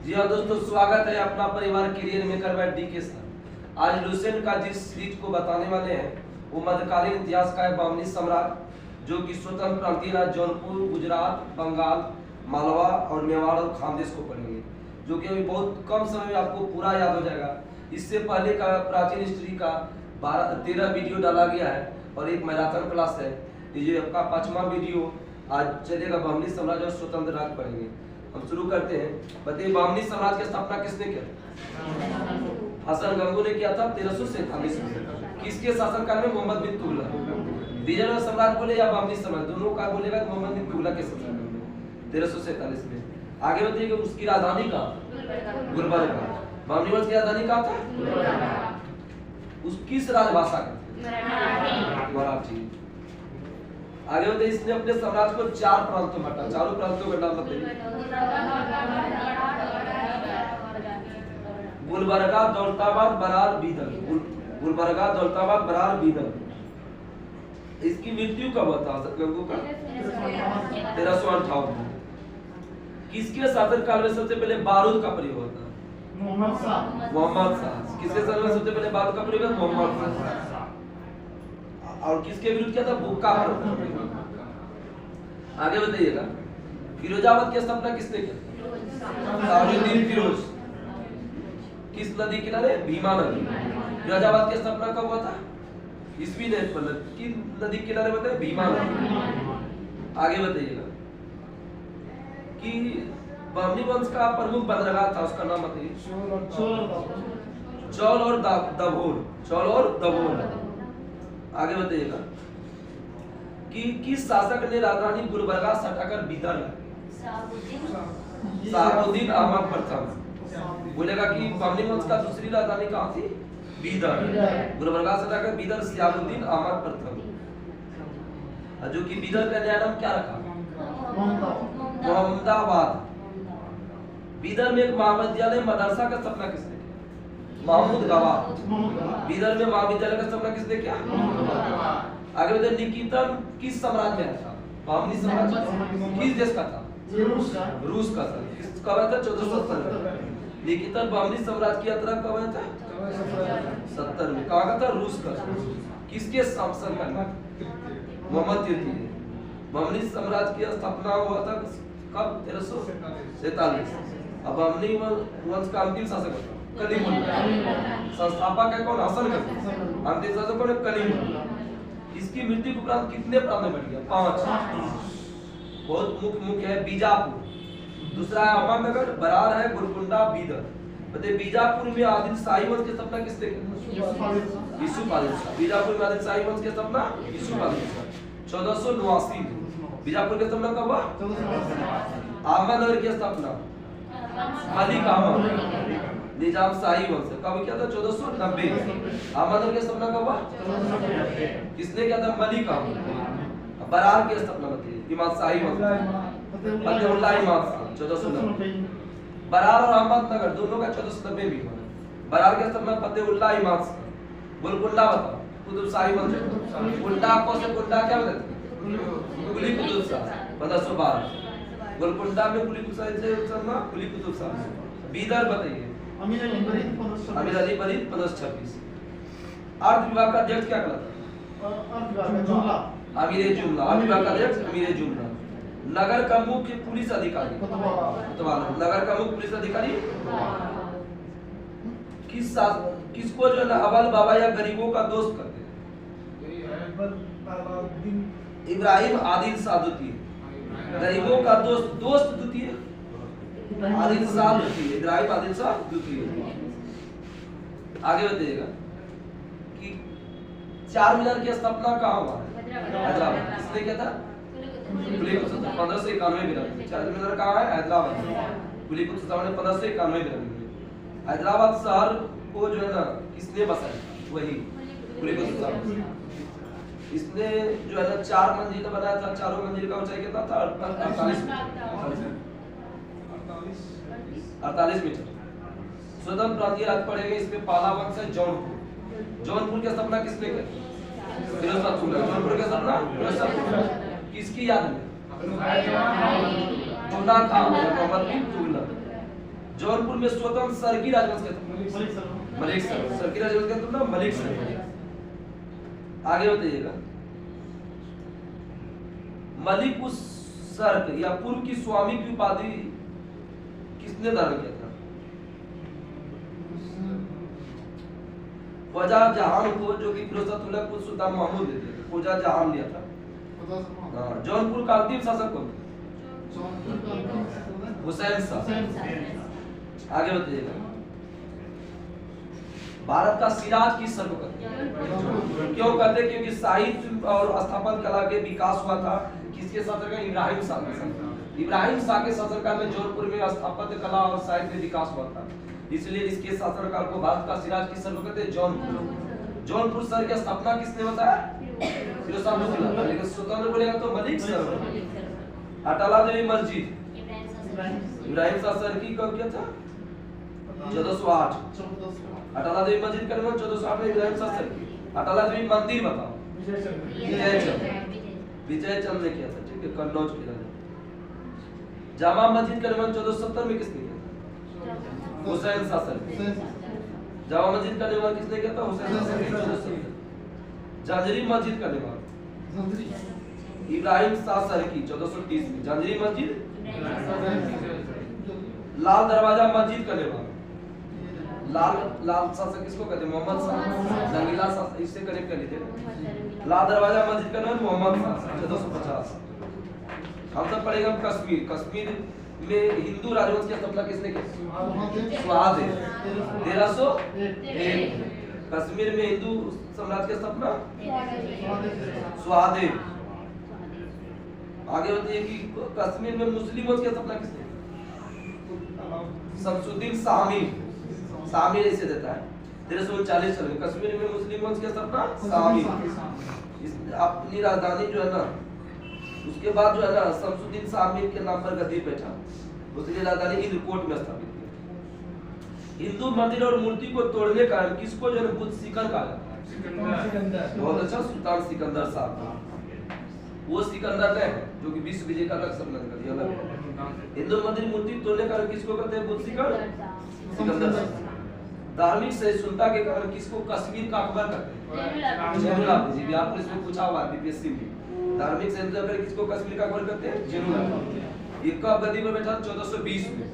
जी हाँ दोस्तों, स्वागत है अपना परिवार करियर मेकर बाय डी के साथ। आज लुसेंट का जिस सीरीज को बताने वाले हैं वो मध्यकालीन इतिहास का एक बामनी सम्राट जो कि स्वतंत्र प्रांतीय राज्य जौनपुर, गुजरात, बंगाल, मालवा और मेवाड़ और खानदेश को पढ़ेंगे, जो कि अभी बहुत कम समय में आपको पूरा याद हो जाएगा। इससे पहले का प्राचीन हिस्ट्री का 13 वीडियो डाला गया है और एक मैराथन क्लास है। ये आपका 5वां वीडियो आज चलेगा। बामनी साम्राज्य और स्वतंत्र राज्य पढ़ेंगे। हम शुरू करते हैं। बताइए, बामनी साम्राज्य की स्थापना किसने किया? हसन गंगू ने किया था 1347 में। किसके शासनकाल में? मोहम्मद बिन तुगलक। विजयनगर साम्राज्य बोले या बामनी साम्राज्य, दोनों का बोलेगा तो मोहम्मद बिन तुगलक के शासनकाल में 1347 में। आगे बताइए उसकी राजधानी कहाँ? गुलबर्गा। बामनी वंश की राजधानी कहाँ था? उसकी राजभाषा का मराठी। आगे बताइए, इसने अपने साम्राज्य को 4 प्रांतों में बांटा। चारों प्रांतों का नाम बताइए। गुलबर्गा, दौलताबाद, बरार, बीदर। गुलबर्गा, दौलताबाद, बरार, बीदर। इसकी मृत्यु कब हुआ था गंगू का? 1358। किसके शासनकाल में सबसे पहले बारूद का प्रयोग होता? मोहम्मद शाह। किसके शासन में सबसे पहले बारूद का प्रयोग हुआ? मोहम्मद शाह। और किसके विरुद्ध किया था? बुक्का। आगे बताइएगा, फिरोजाबाद की स्थापना किसने किया? ताजुद्दीन फिरोज। किस नदी किनारे? भीमा नदी। फिरोजाबाद की स्थापना कब हुआ था? ईस्वी ने किस नदी किनारे बताए? भीमा नदी। आगे बताइएगा कि बामनी वंश का प्रमुख बंदरगाह था, उसका नाम बताइए। चौल और दभोल। चौल और दभोल। आगे बताइएगा कि किस शासक ने राजधानी गुलबर्गा से हटाकर बीदर लाई? शहाबुद्दीन अहमद प्रथम। बोलेगा कि बामनी वंश का दूसरी राजधानी कहाँ थी? बीदर। गुलबर्गा से हटाकर बीदर, शहाबुद्दीन अहमद प्रथम। जो कि बीदर का नया नाम क्या रखा? मोहम्मदाबाद। बीदर में एक महाविद्यालय मदरसा का स्थापना किसने? महमूद गवाह। बीदर में महाविद्यालय का स्थापना किसने किया? आगे बताइए, निकेतन किस साम्राज्य में था? बामनी साम्राज्य किस देश का था? रूस का था। कब आया था? 1470 में। निकेतन बामनी साम्राज्य की यात्रा कब आया था? 70 में। कहाँ का था? रूस का। किसके शासनकाल में? मोहम्मद तृतीय। बामनी साम्राज्य की स्थापना हुआ था कब? 1347। अब बामनी वंश का अंतिम शासक कलीमुल्ला। संस्थापक है कौन? हसन गंगू। अंतिम शासक कौन है? कलीमुल्ला। इसकी मृत्यु के उपरांत कितने प्रांत में बढ़ गया? 5। बहुत मुख्य है बीजापुर, दूसरा है अहमदनगर, बरार है, गोलकुंडा, बीदर। बताइए, बीजापुर में आदिल शाही वंश की स्थापना किसने की? यीशुपाल शाह। बीजापुर में आदिल शाही वंश की स्थापना यीशुपाल शाह 1489 में। बीजापुर की स्थापना कब हुआ? अहमदनगर की स्थापना मलिक अहमद निजाम शाही वंश कब किया था? 1490 में। अहमदनगर की स्थापना कब हुआ? किसने किया था? मलिक अहमद। बरार की स्थापना बताइए। इमाम शाही वंश फतेहुल्लाह इमाम शाह 1490। बरार और अहमदनगर दोनों का 1490 में हुआ। बरार की स्थापना फतेहुल्लाह इमाम शाह। गोलकुंडा बताओ, कुतुब शाही वंश। कुंडा को से कुंडा क्या बताते? कुली कुतुब शाह 1512। गोलकुंडा में कुली कुतुब शाह, कुली कुतुब शाह। बीदर बताइए। अमीर अली फरीद 1526। अर्थ विभाग का अध्यक्ष क्या कहलाता? अमीर जुमला। अर्थ विभाग का अध्यक्ष अमीर जुमला। नगर का मुख्य पुलिस अधिकारी? नगर का मुख्य पुलिस अधिकारी किसको जो है अवल बाबा या गरीबों का दोस्त करते हैं? इब्राहिम आदिल शाह द्वितीय। गरीबों का दोस्त द्वितीय आदिल शाह द्वितीय। इब्राहिम आदिल शाह द्वितीय। आगे बताइएगा कि 4 मीनार की स्थापना कहाँ हुआ? हैदराबाद। किसने किया था? कुली कुतुब शाह 1591 में। 4 मीनार कहाँ है? हैदराबाद। कुली कुतुब शाह ने 1591 में। हैदराबाद शहर को जो है ना किसने बसाया? वही कुली कुतुब शाह। इसने जो है ना 4 मंजिल बनाया था। चारों मंजिल का ऊंचाई कितना था? 48 मीटर। स्वतंत्र प्रांतीय राज्य पढ़ेंगे। इसमें पहला वंश है जौनपुर। जौनपुर की स्थापना किसने की? फिरोज तुगलक। जौनपुर की स्थापना फिरोज तुगलक। किसकी याद में? जुना खान मोहम्मद बिन तुगलक। जौनपुर में स्वतंत्र सरकी राजवंश का मलिक सर, सरकी राजवंश का ना मलिक सर। आगे बताइएगा, मलिक उस सर्क या पूर्व की स्वामी की उपाधि किसने धारण किया था? ख्वाजा जहान को, जो कि फिरोजतुल्लाह को सुल्तान महमूद देते थे, ख्वाजा जहान लिया था। जौनपुर का अंतिम शासक कौन था? हुसैन शाह। आगे बताइएगा, भारत का सिराज किस सन को कहते हैं? क्यों कहते हैं? क्योंकि साहित्य और स्थापत्य कला के विकास हुआ था किसके शासनकाल में? इब्राहिम शाह के शासनकाल। इब्राहिम शाह के शासनकाल में जौनपुर में स्थापत्य कला और साहित्य में विकास हुआ था, इसलिए इसके शासनकाल को भारत का सिराज किस सन को कहते हैं? जौनपुर। जौनपुर शहर की स्थापना किसने बताया? फिरोज शाह मुगल। लेकिन स्वतंत्र बोलेगा तो मलिक सर। अटाला देवी मस्जिद इब्राहिम शाह सर की कब किया था? 1408। अटाला देवी मस्जिद का निर्माण 1408 में इब्राहिम शाह सर की। अटाला देवी मंदिर बताओ? विजय चंद ने किया था, ठीक है, कन्नौज के राजा। जामा मस्जिद का निर्माण 1470 में किसने किया था? हुसैन शाह सर। जामा मस्जिद का निर्माण किसने किया था? हुसैन शाह सर। 1470। जांजरी मस्जिद का निर्माण इब्राहिम शाह सर की 1430 में। जांजरी मस्जिद। लाल दरवाजा मस्जिद का निर्माण लाल शासक किसको कहते हैं? मोहम्मद शाह। रंगीला शाह इससे कनेक्ट कर लीजिए। लाल दरवाजा मस्जिद का नाम मोहम्मद शाह 1450। हम सब पढ़ेगा कश्मीर। कश्मीर में हिंदू राजवंश की स्थापना किसने की? सुहादेव 1301। कश्मीर में हिंदू साम्राज्य की स्थापना सुहादेव। आगे बताइए कि कश्मीर में मुस्लिम वंश की स्थापना किसने? शमसुद्दीन शामिर इसे देता है 1339 साल में। कश्मीर में मुस्लिम वंश की स्थापना शामिर। अपनी राजधानी जो है ना, उसके बाद जो है ना शमसुद्दीन शामिर के नाम पर गद्दी बैठा, उसकी राजधानी इंद्रकोट में स्थापित की। हिंदू मंदिर और मूर्ति को तोड़ने का किसको जो है बुद्ध शिखर कहा जाता है? बहुत अच्छा, सुल्तान सिकंदर साहब। वो सिकंदर ने जो कि विश्व विजय का लक्ष्य कर दिया अलग। हिंदू मंदिर मूर्ति तोड़ने का किसको कहते हैं? बुद्ध शिखर सिकंदर साहब। धार्मिक सहिष्णुता के कारण किसको कश्मीर का अकबर कहते हैं? जैनुल आबिदीन। बिहार पुलिस में पूछा हुआ बीपीएससी में, धार्मिक सहिष्णुता के किसको कश्मीर का अकबर कहते हैं? जैनुल आबिदीन। ये कब गद्दी पर बैठा? 1420 में।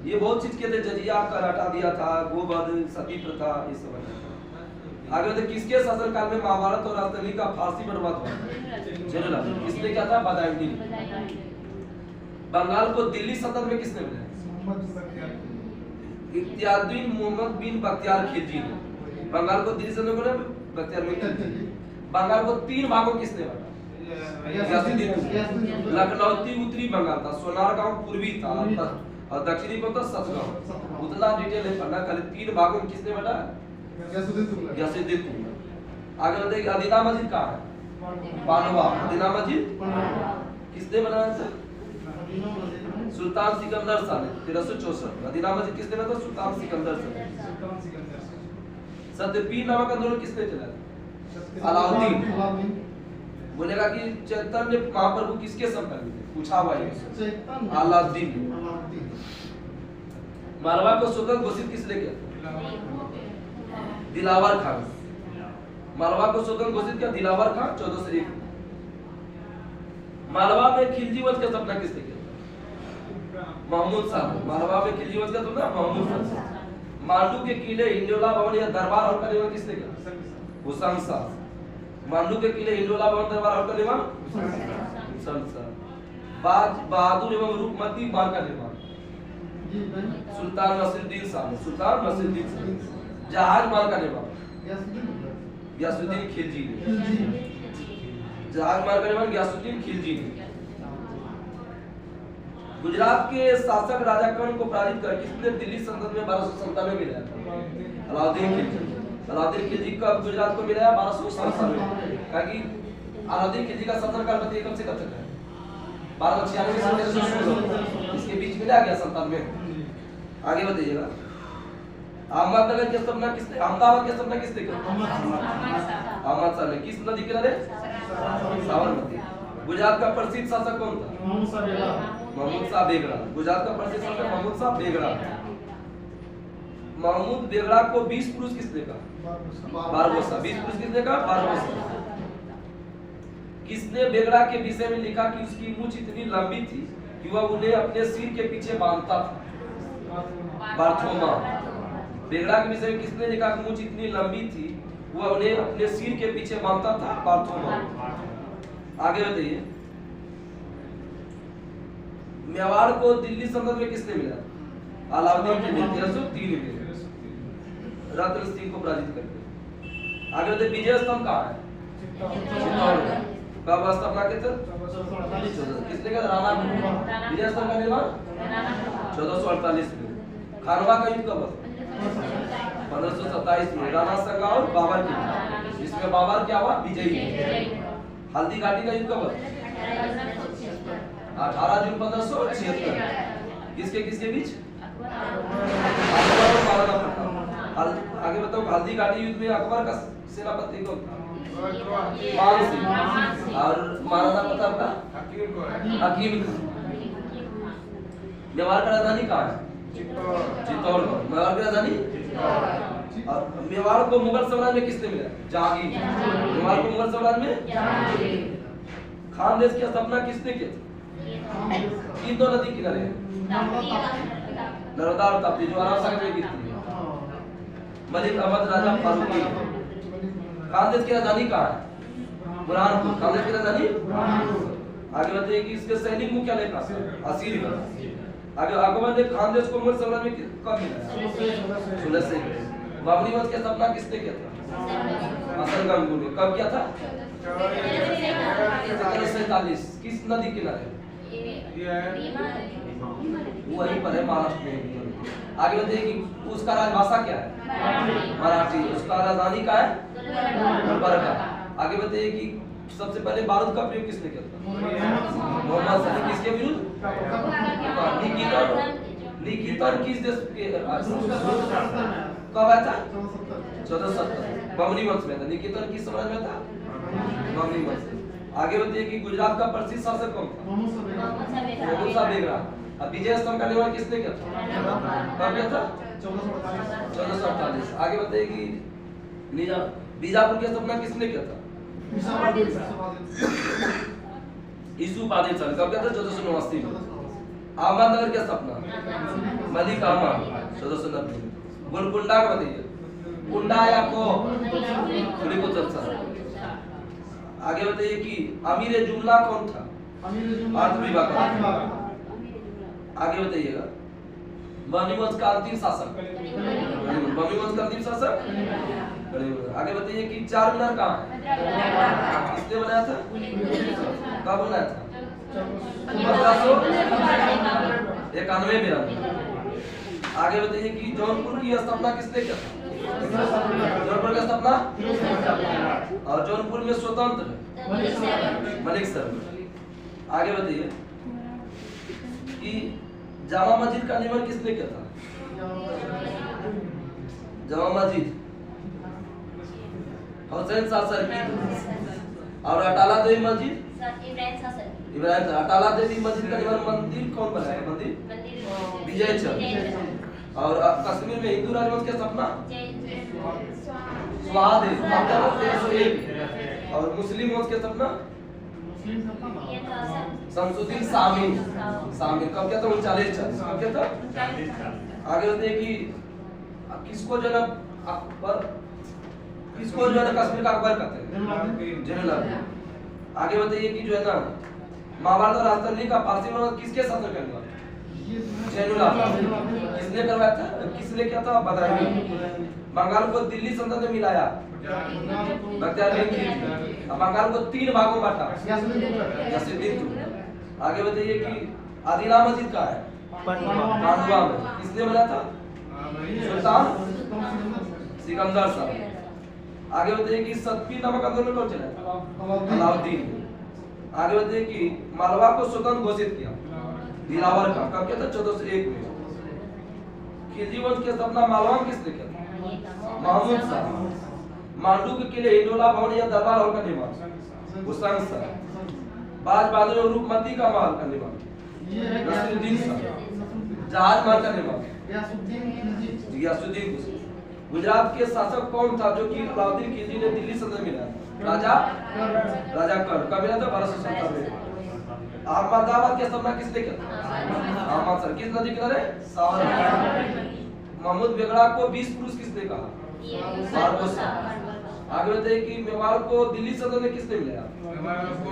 ये बहुत चीज किए थे, जजिया कर हटा दिया था, गोवध सती प्रथा, ये सब हटा। आगे बताइए, किसके शासनकाल में महाभारत और राजधानी का फारसी पर अनुवाद हुआ? जैनुल आबिदीन। किसने क्या था? बदायूंदीन। बंगाल को दिल्ली सल्तनत में किसने बनाया? इख्तियारुद्दीन मोहम्मद बिन बख्तियार खिलजी ने बंगाल को दिल्ली सल्तनत में बख्तियार खिलजी। बंगाल को 3 भागों किसने बांटा? लखनौती उत्तरी बंगाल था, सोनारगांव पूर्वी था और दक्षिणी को था सतगांव। उतना डिटेल है पढ़ना, खाली 3 भागों में किसने बांटा? गयासुद्दीन तुगलक। आगे बताइए, अदीना मस्जिद कहाँ है? पानवा। अदीना मस्जिद किसने बनाया था? सुल्तान सिकंदर शाह ने 1364। अदीना मस्जिद किसने बनाया था? सुल्तान सिकंदर शाह। सत्यपीर नामक आंदोलन किसने चलाया? अलाउद्दीन। बोलेगा कि चैतन्य महाप्रभु किसके संपर्क में थे? पूछा हुआ है अलाउद्दीन। मारवा को स्वतंत्र घोषित किसने किया? दिलावर खान। मालवा को स्वतंत्र घोषित किया दिलावर खान 1401। मालवा में खिलजी वंश का स्थापना किसने किया? महमूद शाह। मालवा में खिलजी वंश का स्थापना महमूद शाह। मांडू के किले हिंडोला भवन या दरबार हॉल का निर्माण किसने किया? हुसैन शाह। मांडू के किले हिंडोला भवन दरबार हॉल का निर्माण हुसैन शाह। बाज बहादुर एवं रूपमती बाग का निर्माण सुल्तान नसीरुद्दीन शाह। सुल्तान नसीरुद्दीन शाह। जहाज मार्ग का निर्माण गयासुद्दीन खिलजी ने। जहाज मार्ग का निर्माण गयासुद्दीन खिलजी ने। गुजरात के शासक राजा कर्ण को पराजित कर किसने दिल्ली सल्तनत में 1297 में मिलाया था? अलाउद्दीन खिलजी। अलाउद्दीन खिलजी कब गुजरात को मिलाया? 1297 में। क्योंकि अलाउद्दीन खिलजी का शासनकाल बताइए कब से कब तक है? 1296 से 1316। इसके बीच मिला गया 97 में। आगे बताइएगा, अहमदनगर की स्थापना किसने? अहमदाबाद की स्थापना किसने की? अहमद शाह ने। किस नदी किनारे? साबरमती। गुजरात का प्रसिद्ध शासक कौन था? महमूद शाह बेगड़ा। गुजरात का प्रसिद्ध शासक महमूद शाह बेगड़ा। महमूद बेगड़ा को 20 पुरुष किसने कहा? बारबोसा। 20 पुरुष किसने कहा? बारबोसा। किसने बेगड़ा के विषय में लिखा कि उसकी मूंछ इतनी लंबी थी कि वह उन्हें अपने सिर के पीछे बांधता था? बार्थोमा। बेगड़ा के विषय में किसने लिखा कि मूंछ इतनी लंबी थी वह उन्हें अपने सिर के पीछे बांधता था? बार्थोमा। आगे बताइए। मेवाड़ को दिल्ली सल्तनत में किसने मिला? अलाउद्दीन खिलजी 1303 में रत्न सिंह को पराजित करके। आगे बताइए। विजय स्तंभ कहाँ है? चित्तौड़गढ़। कब स्थापना की थी? किसने किया? राणा। विजय स्तंभ का निर्माण 1448 में। खानवा का युद्ध कब? 1527 में। राणा संगा और बाबर की, जिसमें बाबर क्या हुआ? विजयी। हल्दी घाटी का युद्ध कब? 18 जून 1576। किसके किसके बीच? अकबर और महाराणा प्रताप। आगे बताओ। हल्दी घाटी युद्ध में अकबर का सेनापति कौन था? मान सिंह। और महाराणा प्रताप का? हकीम खान। मेवाड़ का राजधानी कहाँ है? चित्तौड़गढ़। मेवाड़ की राजधानी? और मेवाड़ को मुगल साम्राज्य में किसने मिला? जहांगीर। मेवाड़ को मुगल साम्राज्य में खानदेश की स्थापना किसने की? किन दो नदी किनारे? नर्मदा और ताप्ती, जो अरब सागर में गिरती है। मलिक अहमद राजा फारूकी। खानदेश की राजधानी कहाँ है? बुरहानपुर। खानदेश की राजधानी? आगे बताइए कि इसके सैनिक मुख्यालय कहाँ है? असीरगढ़। आगे अकबर ने खानदेश को मुगल साम्राज्य में कब मिला? 1600। बाबरी वंश की स्थापना किसने किया था? हसन गंगू ने। कब किया था? 1747। किस नदी किनारे? वहीं पर है, महाराष्ट्र में। आगे बताइए कि उसका राजभाषा क्या है? मराठी। उसका राजधानी का है? गुलबर्गा। आगे बताइए कि सबसे पहले बारूद का प्रयोग किसने किया था? मोहम्मद शफी। किसके विरुद्ध? निकितर किस देश के? कब आया था? 1470। बमनी वंश में था। निकितर किस साम्राज्य में था? बमनी वंश। आगे बताइए कि गुजरात का प्रसिद्ध शासक कौन था? महमूद शाह बेगड़ा। अब विजय स्तंभ का निर्माण किसने किया था? कब किया था? 1448। आगे बताइए कि बीजापुर की स्थापना किसने किया था? यूसुफादिल शाह। कब किया था? 1489 में। अहमदनगर की स्थापना? मलिक अहमद 1490 में। गोलकुंडा का बताइए। कुंडा या को? आगे बताइए कि अमीर जुमला कौन था? अर्थ विभाग का। आगे बताइएगा। बनी वंश का अंतिम शासक? बनी वंश का अंतिम शासक? आगे बताइए कि चार मीनार कहाँ है? किसने बनाया था? कब बनाया था? 1591 में। आगे बताइए कि जौनपुर की स्थापना किसने किया था? जौनपुर की स्थापना? और जौनपुर में स्वतंत्र मलिक सर। आगे बताइए कि जामा मस्जिद का निर्माण किसने किया था? जामा मस्जिद हुसैन शाह सर की। और अटाला देवी मस्जिद? इब्राहिम सर। अटाला देवी मस्जिद का निर्माण मंदिर कौन बनाया? मंदिर विजय चंद। और कश्मीर में हिंदू राजवंश की स्थापना? स्वाहादेव 1301। और मुस्लिम वंश की स्थापना? शमसुद्दीन शामी। कब क्या था? 39। कब क्या था? आगे बताइए कि किसको जो है अकबर, किसको जो है कश्मीर का अकबर कहते हैं? जैनुलाब्दीन। आगे बताइए कि जो है ना महाभारत और राजतरनी का पारसी में किसके शासन करने वाला? जैनुलाब्दीन। किसने करवाया था? किसने किया था? बताइए। बंगाल को दिल्ली सल्तनत में मिलाया? बख्तियार खिलजी। बंगाल को 3 भागों में बांटा? यासीन। आगे बताइए कि आदिला मस्जिद कहाँ है? पांडुआ में। किसने बनाया था? सुल्तान सिकंदर शाह। आगे बताइए कि सतपी नामक आंदोलन कौन चलाया? अलाउद्दीन। आगे बताइए कि मालवा को स्वतंत्र घोषित किया? दिलावर का। कब किया था? 1401 में। खिलजी वंश की स्थापना मालवा में किसने किया था? महमूद शाह। मांडू के किले हिंडोला भवन या दरबार हॉल का निर्माण? हुसैन शाह। बाज बहादुर और रूपमती का महल का निर्माण? नसीरुद्दीन शाह। जहाज मार्ग का निर्माण गियासुद्दीन खिलजी। गुजरात के शासक कौन था जो कि अलाउद्दीन खिलजी ने दिल्ली सल्तनत मिला? राजा कर्ण। कब मिला था? 1270 में। अहमदाबाद की स्थापना किसने किया? अहमद सर। किस नदी किनारे? साबरमती। महमूद बेगड़ा को 20 पुरुष किसने कहा? बारबोसा। आगे बताइए कि मेवाड़ को दिल्ली सल्तनत में किसने मिलाया?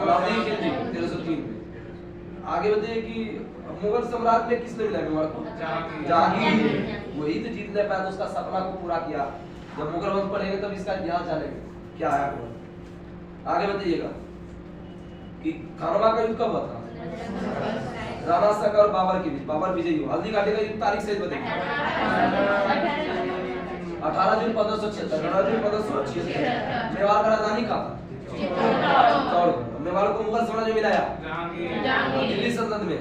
अलाउद्दीन खिलजी 1303 में। आगे बताइए कि मुगल सम्राट में किसने मिलाया मेवाड़ को? जहांगीर। वही तो जीतने पाया तो उसका सपना को पूरा किया। जब मुगल वंश पढ़ेंगे तब इसका इतिहास जानेंगे क्या आया हुआ। आगे बताइएगा कि खानवा का युद्ध कब हुआ था? राणा संगा और बाबर के बीच। बाबर विजयी हुआ। हल्दी घाटी का युद्ध तारीख सहित बताइए। 18 जून 1576। 18 जून 1576। मेवाड़ का राजधानी कहाँ था? चित्तौड़गढ़। मेवाड़ को मुगल साम्राज्य में मिलाया दिल्ली सल्तनत में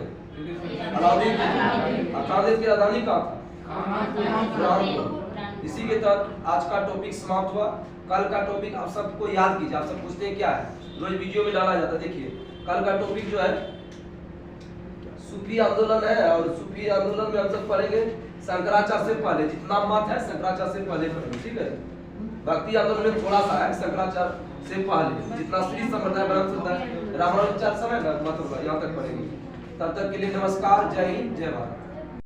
अलाउद्दीन खिलजी। अकादश की राजधानी कहाँ था? कानपुर। इसी के तहत आज का टॉपिक समाप्त हुआ। कल का टॉपिक आप सबको याद कीजिए। आप सब पूछते हैं क्या है, रोज वीडियो में डाला जाता है। देखिए कल का टॉपिक जो है सूफी आंदोलन है, और सूफी आंदोलन में हम सब पढ़ेंगे शंकराचार्य से पहले। जितना मत है शंकराचार्य से पहले पढ़ेंगे, ठीक है। भक्ति आंदोलन में थोड़ा सा है शंकराचार्य से पहले। जितना श्री संप्रदाय ब्रह्म संप्रदाय रामानुजाचार्य समय ना मतलब यहाँ तक पढ़ेंगे। तब तक के लिए नमस्कार, जय हिंद, जय भारत।